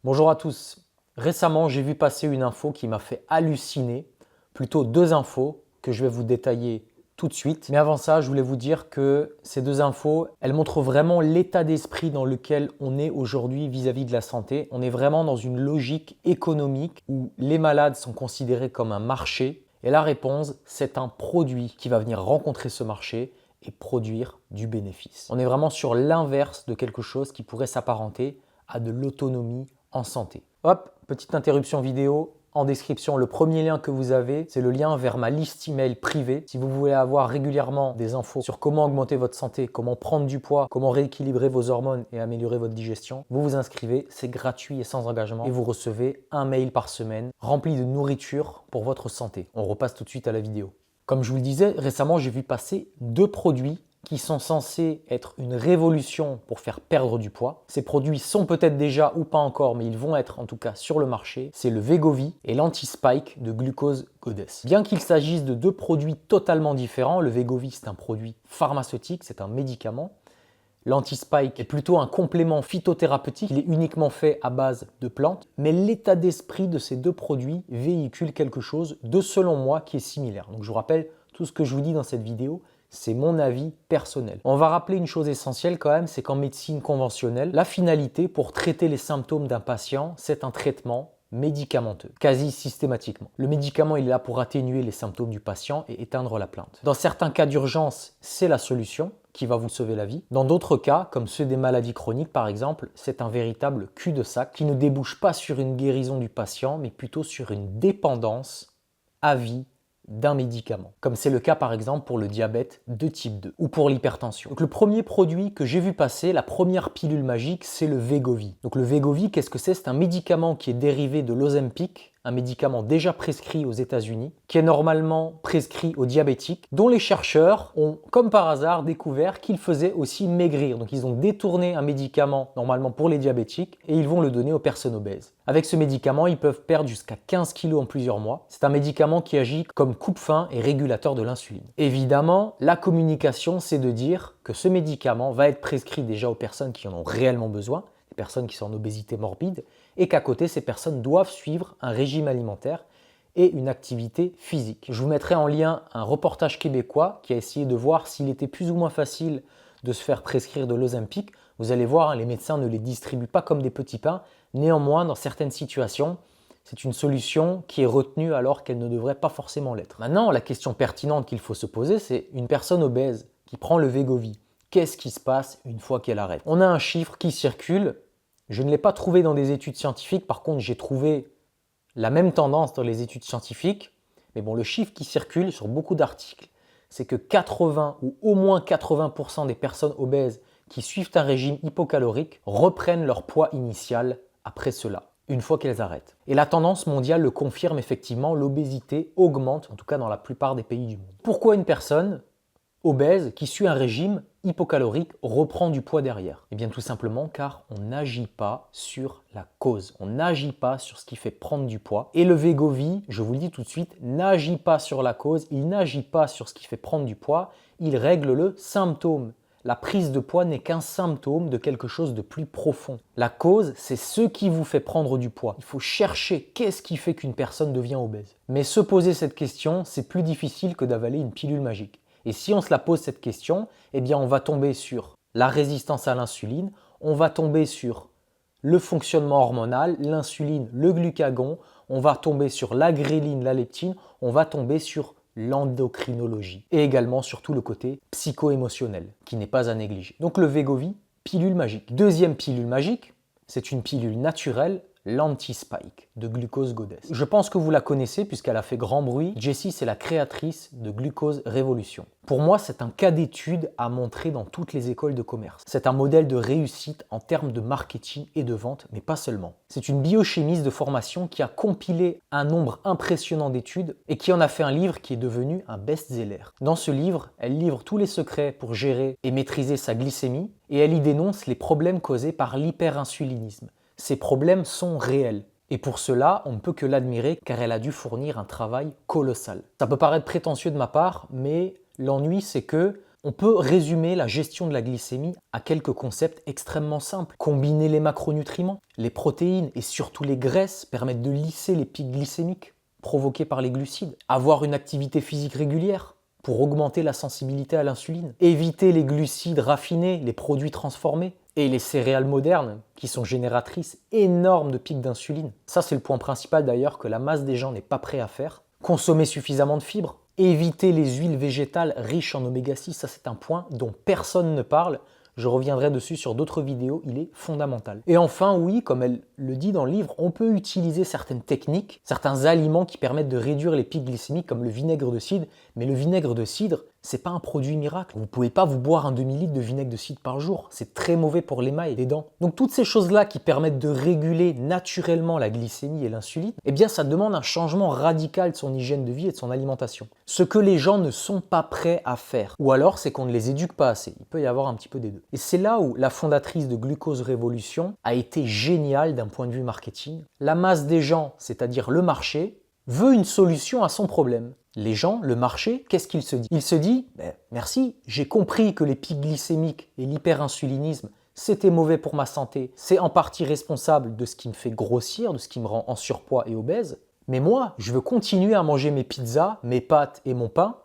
Bonjour à tous. Récemment, j'ai vu passer une info qui m'a fait halluciner, plutôt deux infos que je vais vous détailler tout de suite. Mais avant ça, je voulais vous dire que ces deux infos, elles montrent vraiment l'état d'esprit dans lequel on est aujourd'hui vis-à-vis de la santé. On est vraiment dans une logique économique où les malades sont considérés comme un marché. Et la réponse, c'est un produit qui va venir rencontrer ce marché et produire du bénéfice. On est vraiment sur l'inverse de quelque chose qui pourrait s'apparenter à de l'autonomie en santé. Hop, petite interruption vidéo. En description, le premier lien que vous avez, c'est le lien vers ma liste email privée. Si vous voulez avoir régulièrement des infos sur comment augmenter votre santé, comment prendre du poids, comment rééquilibrer vos hormones et améliorer votre digestion, vous vous inscrivez, c'est gratuit et sans engagement et vous recevez un mail par semaine rempli de nourriture pour votre santé. On repasse tout de suite à la vidéo. Comme je vous le disais, récemment, j'ai vu passer deux produits qui sont censés être une révolution pour faire perdre du poids. Ces produits sont peut-être déjà ou pas encore, mais ils vont être en tout cas sur le marché. C'est le Wegovy et l'Anti-Spike de Glucose Goddess. Bien qu'il s'agisse de deux produits totalement différents, le Wegovy c'est un produit pharmaceutique, c'est un médicament. L'Anti-Spike est plutôt un complément phytothérapeutique, il est uniquement fait à base de plantes, mais l'état d'esprit de ces deux produits véhicule quelque chose de, selon moi, qui est similaire. Donc je vous rappelle, tout ce que je vous dis dans cette vidéo, c'est mon avis personnel. On va rappeler une chose essentielle quand même, c'est qu'en médecine conventionnelle, la finalité pour traiter les symptômes d'un patient, c'est un traitement médicamenteux, quasi systématiquement. Le médicament, il est là pour atténuer les symptômes du patient et éteindre la plainte. Dans certains cas d'urgence, c'est la solution qui va vous sauver la vie. Dans d'autres cas, comme ceux des maladies chroniques par exemple, c'est un véritable cul-de-sac qui ne débouche pas sur une guérison du patient, mais plutôt sur une dépendance à vie d'un médicament, comme c'est le cas par exemple pour le diabète de type 2 ou pour l'hypertension. Donc le premier produit que j'ai vu passer, la première pilule magique, c'est le Wegovy. Donc le Wegovy, qu'est-ce que c'est? C'est un médicament qui est dérivé de l'Ozempic, un médicament déjà prescrit aux États-Unis, qui est normalement prescrit aux diabétiques, dont les chercheurs ont, comme par hasard, découvert qu'il faisait aussi maigrir. Donc ils ont détourné un médicament normalement pour les diabétiques et ils vont le donner aux personnes obèses. Avec ce médicament, ils peuvent perdre jusqu'à 15 kg en plusieurs mois. C'est un médicament qui agit comme coupe-faim et régulateur de l'insuline. Évidemment, la communication, c'est de dire que ce médicament va être prescrit déjà aux personnes qui en ont réellement besoin, les personnes qui sont en obésité morbide, et qu'à côté, ces personnes doivent suivre un régime alimentaire et une activité physique. Je vous mettrai en lien un reportage québécois qui a essayé de voir s'il était plus ou moins facile de se faire prescrire de l'Ozempic. Vous allez voir, les médecins ne les distribuent pas comme des petits pains. Néanmoins, dans certaines situations, c'est une solution qui est retenue alors qu'elle ne devrait pas forcément l'être. Maintenant, la question pertinente qu'il faut se poser, c'est une personne obèse qui prend le Wegovy. Qu'est-ce qui se passe une fois qu'elle arrête? On a un chiffre qui circule. Je ne l'ai pas trouvé dans des études scientifiques. Par contre, j'ai trouvé la même tendance dans les études scientifiques. Mais bon, le chiffre qui circule sur beaucoup d'articles, c'est que 80 ou au moins 80% des personnes obèses qui suivent un régime hypocalorique reprennent leur poids initial après cela, une fois qu'elles arrêtent. Et la tendance mondiale le confirme effectivement, l'obésité augmente, en tout cas dans la plupart des pays du monde. Pourquoi une personne obèse qui suit un régime hypocalorique reprend du poids derrière? Eh bien tout simplement car on n'agit pas sur la cause, on n'agit pas sur ce qui fait prendre du poids. Et le Wegovy, je vous le dis tout de suite, n'agit pas sur la cause, il n'agit pas sur ce qui fait prendre du poids, il règle le symptôme. La prise de poids n'est qu'un symptôme de quelque chose de plus profond. La cause, c'est ce qui vous fait prendre du poids. Il faut chercher qu'est-ce qui fait qu'une personne devient obèse. Mais se poser cette question, c'est plus difficile que d'avaler une pilule magique. Et si on se la pose cette question, eh bien on va tomber sur la résistance à l'insuline, on va tomber sur le fonctionnement hormonal, l'insuline, le glucagon, on va tomber sur la gréline, la leptine, on va tomber sur l'endocrinologie et également sur tout le côté psycho-émotionnel qui n'est pas à négliger. Donc le Wegovy, pilule magique. Deuxième pilule magique, c'est une pilule naturelle, l'Anti-Spike de Glucose Goddess. Je pense que vous la connaissez puisqu'elle a fait grand bruit. Jessie, c'est la créatrice de Glucose Révolution. Pour moi, c'est un cas d'étude à montrer dans toutes les écoles de commerce. C'est un modèle de réussite en termes de marketing et de vente, mais pas seulement. C'est une biochimiste de formation qui a compilé un nombre impressionnant d'études et qui en a fait un livre qui est devenu un best-seller. Dans ce livre, elle livre tous les secrets pour gérer et maîtriser sa glycémie et elle y dénonce les problèmes causés par l'hyperinsulinisme. Ces problèmes sont réels. Et pour cela, on ne peut que l'admirer car elle a dû fournir un travail colossal. Ça peut paraître prétentieux de ma part, mais l'ennui c'est que On peut résumer la gestion de la glycémie à quelques concepts extrêmement simples. Combiner les macronutriments, les protéines et surtout les graisses permettent de lisser les pics glycémiques provoqués par les glucides. Avoir une activité physique régulière pour augmenter la sensibilité à l'insuline. Éviter les glucides raffinés, les produits transformés et les céréales modernes qui sont génératrices énormes de pics d'insuline. Ça, c'est le point principal d'ailleurs que la masse des gens n'est pas prêt à faire. Consommer suffisamment de fibres. Éviter les huiles végétales riches en oméga 6, ça c'est un point dont personne ne parle. Je reviendrai dessus sur d'autres vidéos, il est fondamental. Et enfin, oui, comme elle le dit dans le livre, on peut utiliser certaines techniques, certains aliments qui permettent de réduire les pics glycémiques comme le vinaigre de cidre. Mais le vinaigre de cidre, c'est pas un produit miracle. Vous ne pouvez pas vous boire un demi-litre de vinaigre de cidre par jour. C'est très mauvais pour l'émail et les dents. Donc toutes ces choses-là qui permettent de réguler naturellement la glycémie et l'insuline, eh bien ça demande un changement radical de son hygiène de vie et de son alimentation. Ce que les gens ne sont pas prêts à faire. Ou alors c'est qu'on ne les éduque pas assez. Il peut y avoir un petit peu des deux. Et c'est là où la fondatrice de Glucose Révolution a été géniale d'un point de vue marketing. La masse des gens, c'est-à-dire le marché, veut une solution à son problème. Les gens, le marché, qu'est-ce qu'il se dit? Il se dit, merci, j'ai compris que les pics glycémiques et l'hyperinsulinisme, c'était mauvais pour ma santé. C'est en partie responsable de ce qui me fait grossir, de ce qui me rend en surpoids et obèse. Mais moi, je veux continuer à manger mes pizzas, mes pâtes et mon pain,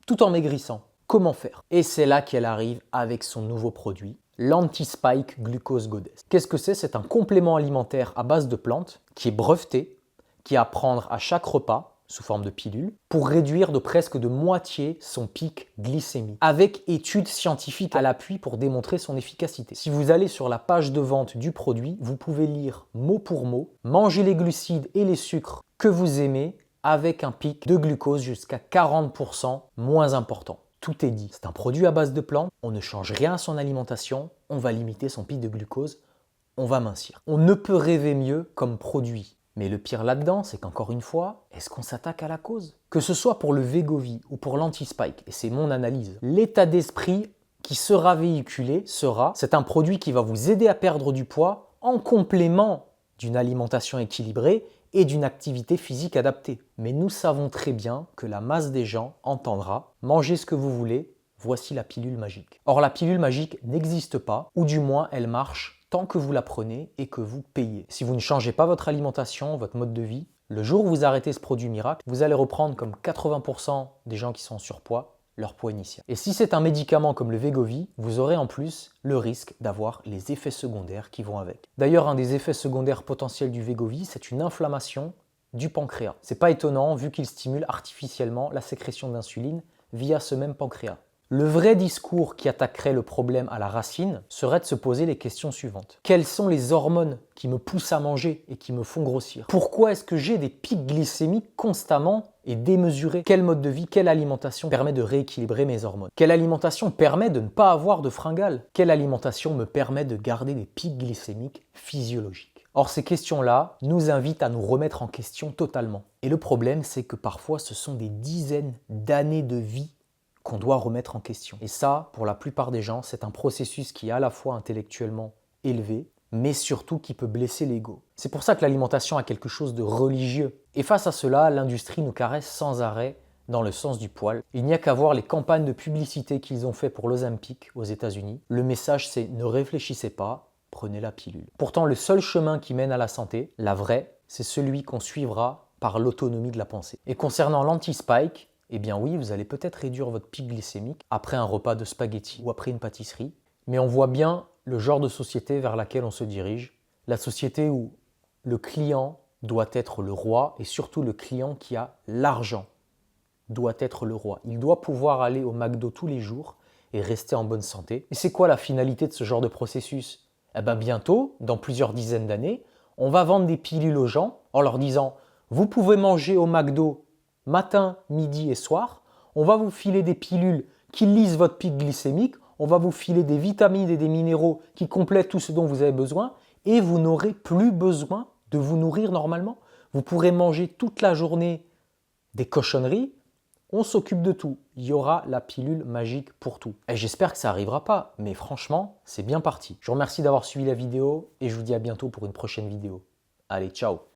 tout en maigrissant. Comment faire? Et c'est là qu'elle arrive avec son nouveau produit, l'Anti-Spike Glucose Goddess. Qu'est-ce que c'est? C'est un complément alimentaire à base de plantes qui est breveté, qui est à prendre à chaque repas, sous forme de pilule, pour réduire de presque de moitié son pic glycémique, avec études scientifiques à l'appui pour démontrer son efficacité. Si vous allez sur la page de vente du produit, vous pouvez lire mot pour mot, manger les glucides et les sucres que vous aimez avec un pic de glucose jusqu'à 40% moins important. Tout est dit. C'est un produit à base de plantes, on ne change rien à son alimentation, on va limiter son pic de glucose, on va mincir. On ne peut rêver mieux comme produit. Mais le pire là-dedans, c'est qu'encore une fois, est-ce qu'on s'attaque à la cause? Que ce soit pour le Wegovy ou pour l'Anti-Spike, et c'est mon analyse, l'état d'esprit qui sera véhiculé sera, c'est un produit qui va vous aider à perdre du poids en complément d'une alimentation équilibrée et d'une activité physique adaptée. Mais nous savons très bien que la masse des gens entendra « mangez ce que vous voulez, voici la pilule magique ». Or la pilule magique n'existe pas, ou du moins elle marche tant que vous la prenez et que vous payez. Si vous ne changez pas votre alimentation, votre mode de vie, le jour où vous arrêtez ce produit miracle, vous allez reprendre comme 80% des gens qui sont en surpoids leur poids initial. Et si c'est un médicament comme le Wegovy, vous aurez en plus le risque d'avoir les effets secondaires qui vont avec. D'ailleurs, un des effets secondaires potentiels du Wegovy, c'est une inflammation du pancréas. C'est pas étonnant vu qu'il stimule artificiellement la sécrétion d'insuline via ce même pancréas. Le vrai discours qui attaquerait le problème à la racine serait de se poser les questions suivantes. Quelles sont les hormones qui me poussent à manger et qui me font grossir? Pourquoi est-ce que j'ai des pics glycémiques constamment et démesurés? Quel mode de vie, quelle alimentation permet de rééquilibrer mes hormones? Quelle alimentation permet de ne pas avoir de fringales? Quelle alimentation me permet de garder des pics glycémiques physiologiques? Or, ces questions-là nous invitent à nous remettre en question totalement. Et le problème, c'est que parfois, ce sont des dizaines d'années de vie qu'on doit remettre en question. Et ça, pour la plupart des gens, c'est un processus qui est à la fois intellectuellement élevé, mais surtout qui peut blesser l'ego. C'est pour ça que l'alimentation a quelque chose de religieux. Et face à cela, l'industrie nous caresse sans arrêt dans le sens du poil. Il n'y a qu'à voir les campagnes de publicité qu'ils ont fait pour l'Ozempic aux États-Unis. Le message, c'est ne réfléchissez pas, prenez la pilule. Pourtant, le seul chemin qui mène à la santé, la vraie, c'est celui qu'on suivra par l'autonomie de la pensée. Et concernant l'Anti-Spike, eh bien oui, vous allez peut-être réduire votre pic glycémique après un repas de spaghettis ou après une pâtisserie, mais on voit bien le genre de société vers laquelle on se dirige, la société où le client doit être le roi et surtout le client qui a l'argent doit être le roi. Il doit pouvoir aller au McDo tous les jours et rester en bonne santé. Et c'est quoi la finalité de ce genre de processus? Eh bien bientôt, dans plusieurs dizaines d'années, on va vendre des pilules aux gens en leur disant « Vous pouvez manger au McDo matin, midi et soir, on va vous filer des pilules qui lisent votre pic glycémique, on va vous filer des vitamines et des minéraux qui complètent tout ce dont vous avez besoin et vous n'aurez plus besoin de vous nourrir normalement. Vous pourrez manger toute la journée des cochonneries, on s'occupe de tout. Il y aura la pilule magique pour tout. Et j'espère que ça n'arrivera pas, mais franchement, c'est bien parti. Je vous remercie d'avoir suivi la vidéo et je vous dis à bientôt pour une prochaine vidéo. Allez, ciao!